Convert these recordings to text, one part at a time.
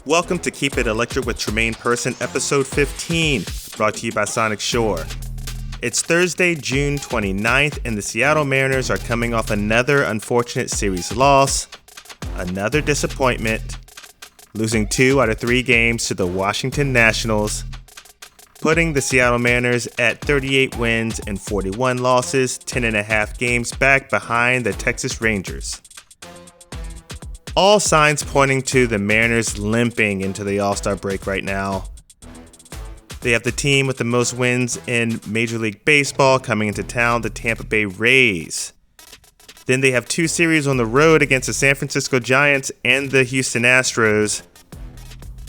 Welcome to Keep It Electric with Tremayne Person, episode 15, brought to you by Sonic Shore. It's Thursday, June 29th, and the Seattle Mariners are coming off another unfortunate series loss, another disappointment, losing 2 out of 3 games to the Washington Nationals, putting the Seattle Mariners at 38 wins and 41 losses, 10.5 games back behind the Texas Rangers. All signs pointing to the Mariners limping into the All-Star break right now. They have the team with the most wins in Major League Baseball coming into town, the Tampa Bay Rays. Then they have 2 series on the road against the San Francisco Giants and the Houston Astros.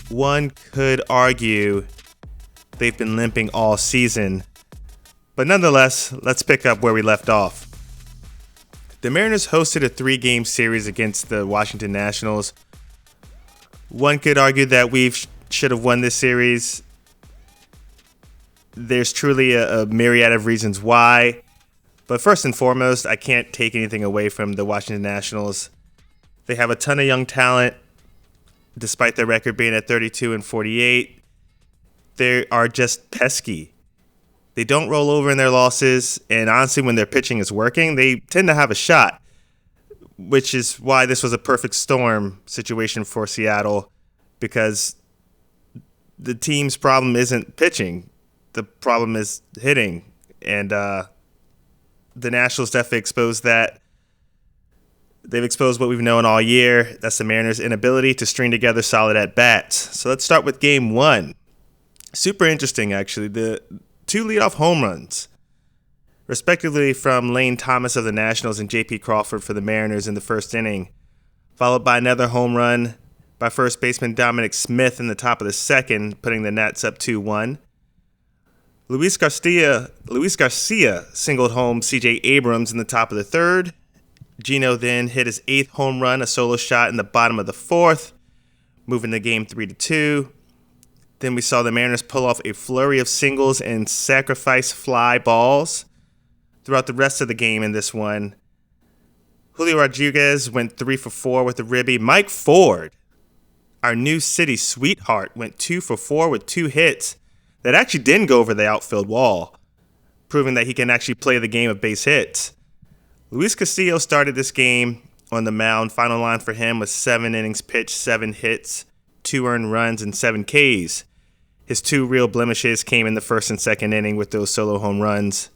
One could argue they've been limping all season. But nonetheless, let's pick up where we left off. The Mariners hosted a 3-game series against the Washington Nationals. One could argue that we should have won this series. There's truly a myriad of reasons why. But first and foremost, I can't take anything away from the Washington Nationals. They have a ton of young talent, despite their record being at 32-48. They are just pesky. They don't roll over in their losses, and honestly, when their pitching is working, they tend to have a shot, which is why this was a perfect storm situation for Seattle, because the team's problem isn't pitching. The problem is hitting, and the Nationals definitely exposed that. They've exposed what we've known all year. That's the Mariners' inability to string together solid at-bats. So let's start with Game 1. Super interesting, actually. The 2 leadoff home runs, respectively from Lane Thomas of the Nationals and J.P. Crawford for the Mariners in the first inning, followed by another home run by first baseman Dominic Smith in the top of the second, putting the Nats up 2-1. Luis Garcia singled home C.J. Abrams in the top of the third. Gino then hit his 8th home run, a solo shot in the bottom of the 4th, moving the game 3-2. Then we saw the Mariners pull off a flurry of singles and sacrifice fly balls throughout the rest of the game in this one. Julio Rodriguez went 3 for 4 with a ribby. Mike Ford, our new city sweetheart, went 2 for 4 with 2 hits that actually didn't go over the outfield wall, proving that he can actually play the game of base hits. Luis Castillo started this game on the mound. Final line for him was 7 innings pitched, 7 hits, 2 earned runs, and 7 Ks. His 2 real blemishes came in the first and second inning with those solo home runs.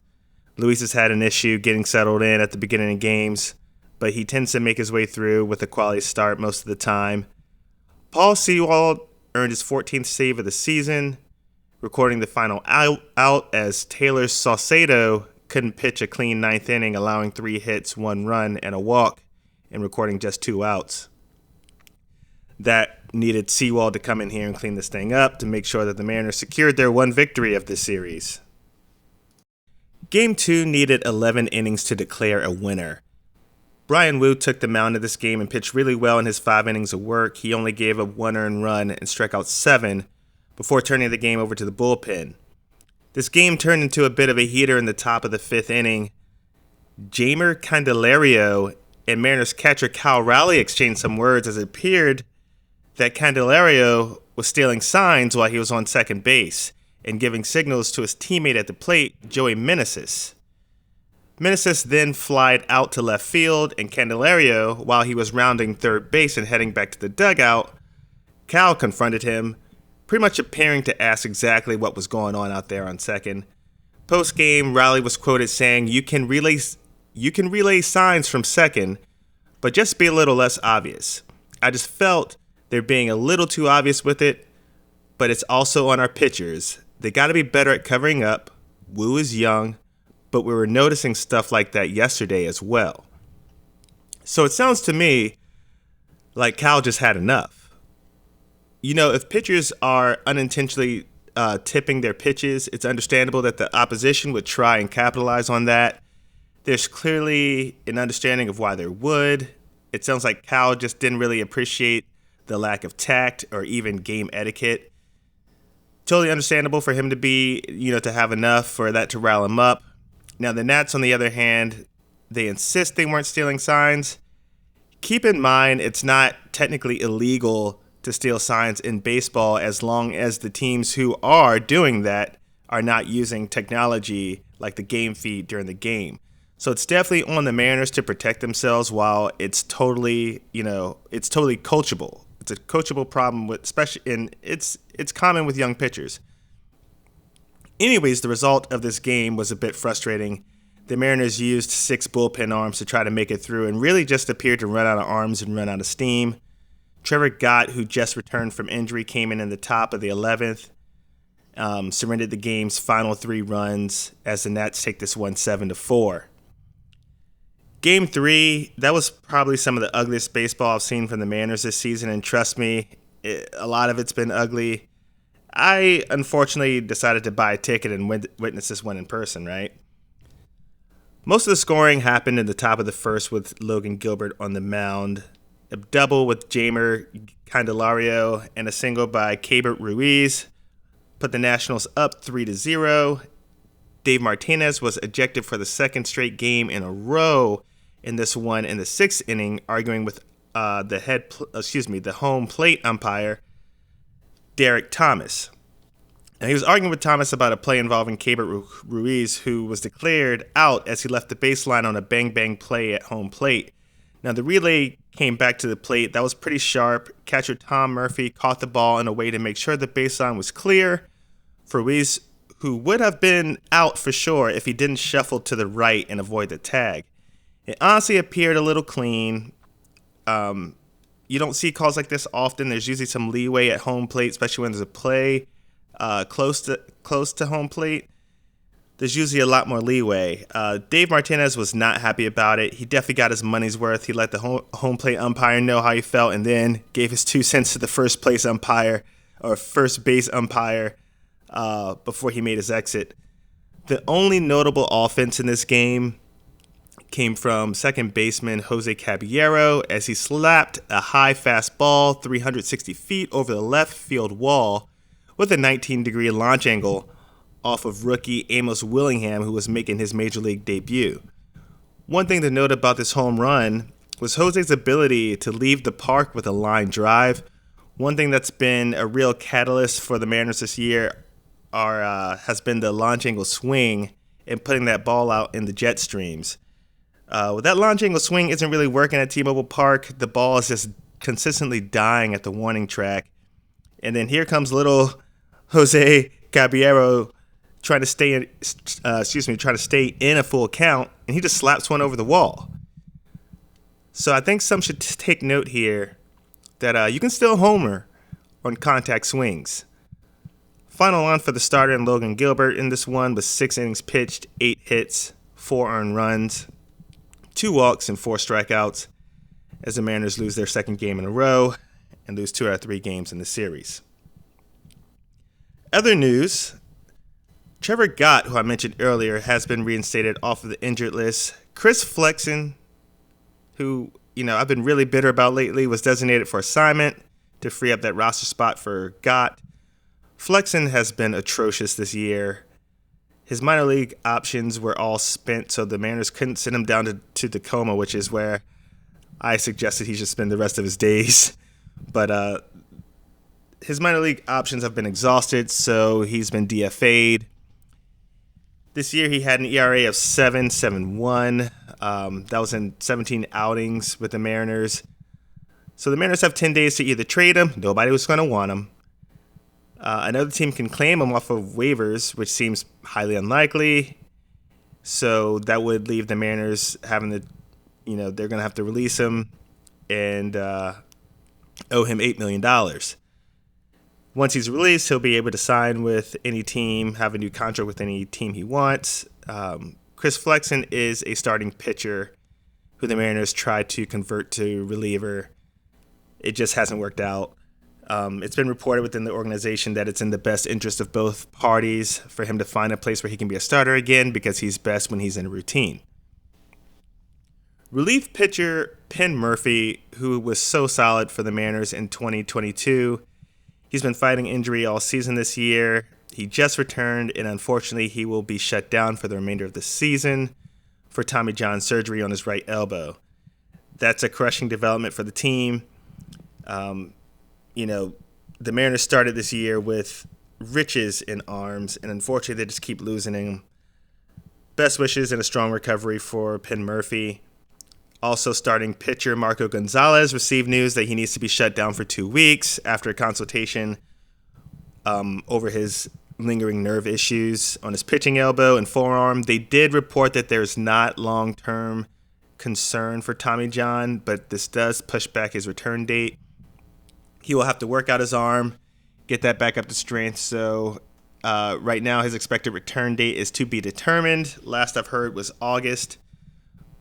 Luis has had an issue getting settled in at the beginning of games, but he tends to make his way through with a quality start most of the time. Paul Sewald earned his 14th save of the season, recording the final out as Taylor Saucedo couldn't pitch a clean 9th inning, allowing 3 hits, 1 run, and a walk, and recording just 2 outs. That needed Sewald to come in here and clean this thing up to make sure that the Mariners secured their 1 victory of this series. Game 2 needed 11 innings to declare a winner. Bryan Woo took the mound of this game and pitched really well in his 5 innings of work. He only gave up 1 earned run and struck out 7 before turning the game over to the bullpen. This game turned into a bit of a heater in the top of the 5th inning. Jeimer Candelario and Mariners catcher Cal Raleigh exchanged some words as it appeared that Candelario was stealing signs while he was on second base and giving signals to his teammate at the plate, Joey Meneses. Meneses then flied out to left field, and Candelario, while he was rounding third base and heading back to the dugout, Cal confronted him, pretty much appearing to ask exactly what was going on out there on second. Post-game, Raleigh was quoted saying, you can relay signs from second, but just be a little less obvious. I just felt they're being a little too obvious with it, but it's also on our pitchers. They got to be better at covering up. Woo is young, but we were noticing stuff like that yesterday as well. So it sounds to me like Cal just had enough. You know, if pitchers are unintentionally tipping their pitches, it's understandable that the opposition would try and capitalize on that. There's clearly an understanding of why they would. It sounds like Cal just didn't really appreciate the lack of tact or even game etiquette. Totally understandable for him to be, to have enough for that to rile him up. Now, the Nats, on the other hand, they insist they weren't stealing signs. Keep in mind, it's not technically illegal to steal signs in baseball as long as the teams who are doing that are not using technology like the game feed during the game. So it's definitely on the Mariners to protect themselves while it's totally coachable. It's a coachable problem with it's common with young pitchers. Anyways, the result of this game was a bit frustrating. The Mariners used 6 bullpen arms to try to make it through and really just appeared to run out of arms and run out of steam. Trevor Gott, who just returned from injury, came in the top of the 11th, surrendered the game's final 3 runs as the Nats take this one 7-4. Game 3, that was probably some of the ugliest baseball I've seen from the Mariners this season, and trust me, a lot of it's been ugly. I unfortunately decided to buy a ticket and witness this one in person, right? Most of the scoring happened in the top of the first with Logan Gilbert on the mound, a double with Jeimer Candelario, and a single by Keibert Ruiz put the Nationals up 3-0. Dave Martinez was ejected for the second straight game in a row in this one in the 6th inning, arguing with the home plate umpire, Derek Thomas. And he was arguing with Thomas about a play involving Keibert Ruiz, who was declared out as he left the baseline on a bang-bang play at home plate. Now, the relay came back to the plate. That was pretty sharp. Catcher Tom Murphy caught the ball in a way to make sure the baseline was clear for Ruiz, who would have been out for sure if he didn't shuffle to the right and avoid the tag. It honestly appeared a little clean. You don't see calls like this often. There's usually some leeway at home plate, especially when there's a play close to home plate. There's usually a lot more leeway. Dave Martinez was not happy about it. He definitely got his money's worth. He let the home plate umpire know how he felt and then gave his 2 cents to the first base umpire before he made his exit. The only notable offense in this game came from second baseman Jose Caballero as he slapped a high fastball 360 feet over the left field wall with a 19-degree launch angle off of rookie Amos Willingham, who was making his major league debut. One thing to note about this home run was Jose's ability to leave the park with a line drive. One thing that's been a real catalyst for the Mariners this year has been the launch angle swing and putting that ball out in the jet streams. With that launch angle swing isn't really working at T-Mobile Park. The ball is just consistently dying at the warning track. And then here comes little Jose Caballero trying to stay in a full count, and he just slaps one over the wall. So I think some should take note here that you can still homer on contact swings. Final on for the starter and Logan Gilbert in this one was 6 innings pitched, 8 hits, 4 earned runs, 2 walks, and 4 strikeouts as the Mariners lose their second game in a row and lose 2 out of 3 games in the series. Other news, Trevor Gott, who I mentioned earlier, has been reinstated off of the injured list. Chris Flexen, who I've been really bitter about lately, was designated for assignment to free up that roster spot for Gott. Flexen has been atrocious this year. His minor league options were all spent, so the Mariners couldn't send him down to Tacoma, which is where I suggested he should spend the rest of his days. But his minor league options have been exhausted, so he's been DFA'd. This year he had an ERA of 7.71. That was in 17 outings with the Mariners. So the Mariners have 10 days to either trade him. Nobody was going to want him. Another team can claim him off of waivers, which seems highly unlikely. So that would leave the Mariners having to, they're going to have to release him and owe him $8 million. Once he's released, he'll be able to sign with any team, have a new contract with any team he wants. Chris Flexen is a starting pitcher who the Mariners tried to convert to reliever. It just hasn't worked out. It's been reported within the organization that it's in the best interest of both parties for him to find a place where he can be a starter again because he's best when he's in a routine. Relief pitcher Penn Murphy, who was so solid for the Mariners in 2022, he's been fighting injury all season this year. He just returned, and unfortunately, he will be shut down for the remainder of the season for Tommy John surgery on his right elbow. That's a crushing development for the team. the Mariners started this year with riches in arms, and unfortunately they just keep losing him. Best wishes and a strong recovery for Penn Murphy. Also, starting pitcher Marco Gonzalez received news that he needs to be shut down for 2 weeks after a consultation over his lingering nerve issues on his pitching elbow and forearm. They did report that there's not long-term concern for Tommy John, but this does push back his return date. He will have to work out his arm, get that back up to strength. So right now his expected return date is to be determined. Last I've heard was August.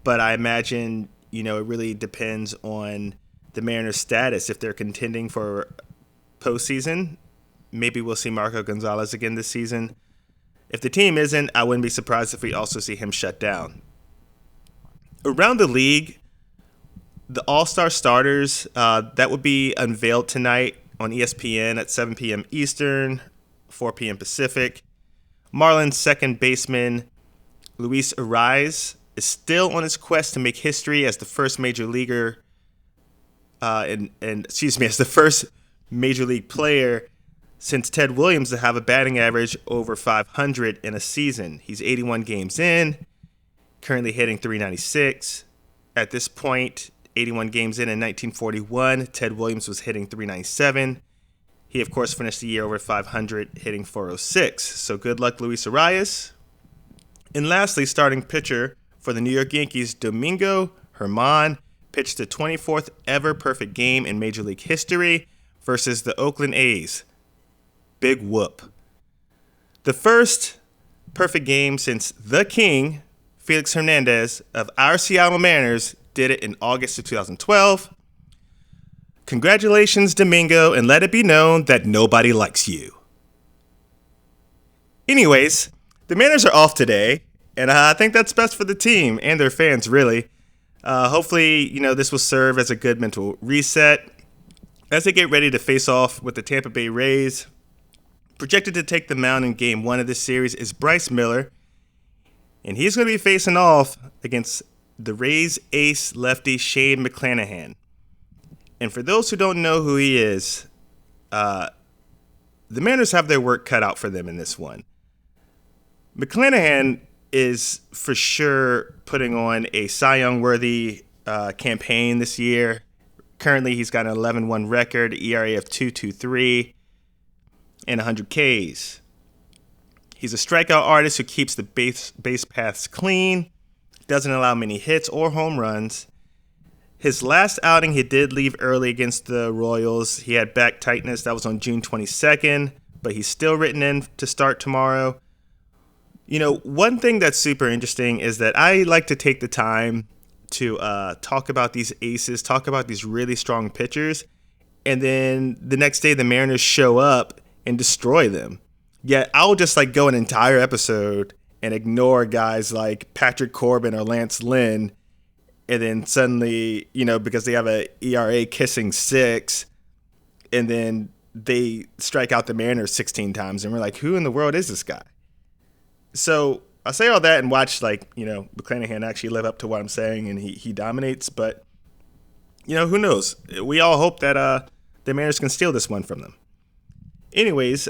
But I imagine, it really depends on the Mariners' status. If they're contending for postseason, maybe we'll see Marco Gonzalez again this season. If the team isn't, I wouldn't be surprised if we also see him shut down. Around the league, the All-Star starters, that would be unveiled tonight on ESPN at 7 p.m. Eastern, 4 p.m. Pacific. Marlins second baseman Luis Ariz is still on his quest to make history as the first major leaguer, as the first major league player since Ted Williams to have a batting average over 500 in a season. He's 81 games in, currently hitting .396. At this point, 81 games in 1941, Ted Williams was hitting .397. He, of course, finished the year over 500, hitting .406. So good luck, Luis Arias. And lastly, starting pitcher for the New York Yankees, Domingo Germán, pitched the 24th ever perfect game in Major League history versus the Oakland A's. Big whoop. The first perfect game since the King, Felix Hernandez, of our Seattle Mariners, did it in August of 2012. Congratulations, Domingo, and let it be known that nobody likes you. Anyways, the Mariners are off today, and I think that's best for the team and their fans, really. Hopefully, this will serve as a good mental reset as they get ready to face off with the Tampa Bay Rays. Projected to take the mound in Game 1 of this series is Bryce Miller, and he's going to be facing off against the Rays ace lefty Shane McClanahan. And for those who don't know who he is, the Mariners have their work cut out for them in this one. McClanahan is for sure putting on a Cy Young-worthy campaign this year. Currently, he's got an 11-1 record, ERA of 2.23, and 100 Ks. He's a strikeout artist who keeps the base paths clean, doesn't allow many hits or home runs. His last outing, he did leave early against the Royals. He had back tightness. That was on June 22nd, but he's still written in to start tomorrow. One thing that's super interesting is that I like to take the time to talk about these aces, talk about these really strong pitchers, and then the next day the Mariners show up and destroy them. Yet I'll just go an entire episode and ignore guys like Patrick Corbin or Lance Lynn, and then suddenly, because they have a ERA kissing 6, and then they strike out the Mariners 16 times, and we're like, who in the world is this guy? So I say all that and watch, McClanahan actually live up to what I'm saying, and he dominates. But, who knows? We all hope that the Mariners can steal this one from them. Anyways,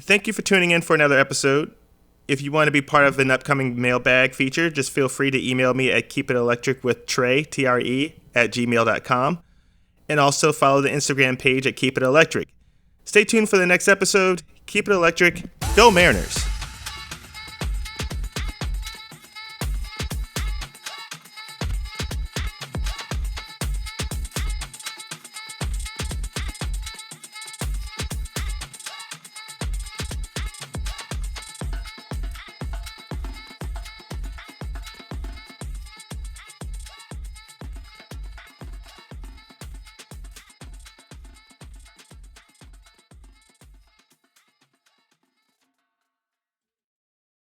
thank you for tuning in for another episode. If you want to be part of an upcoming mailbag feature, just feel free to email me at keepitelectricwithTre, Tre, @gmail.com. And also follow the Instagram page at Keep It Electric. Stay tuned for the next episode. Keep it electric. Go Mariners.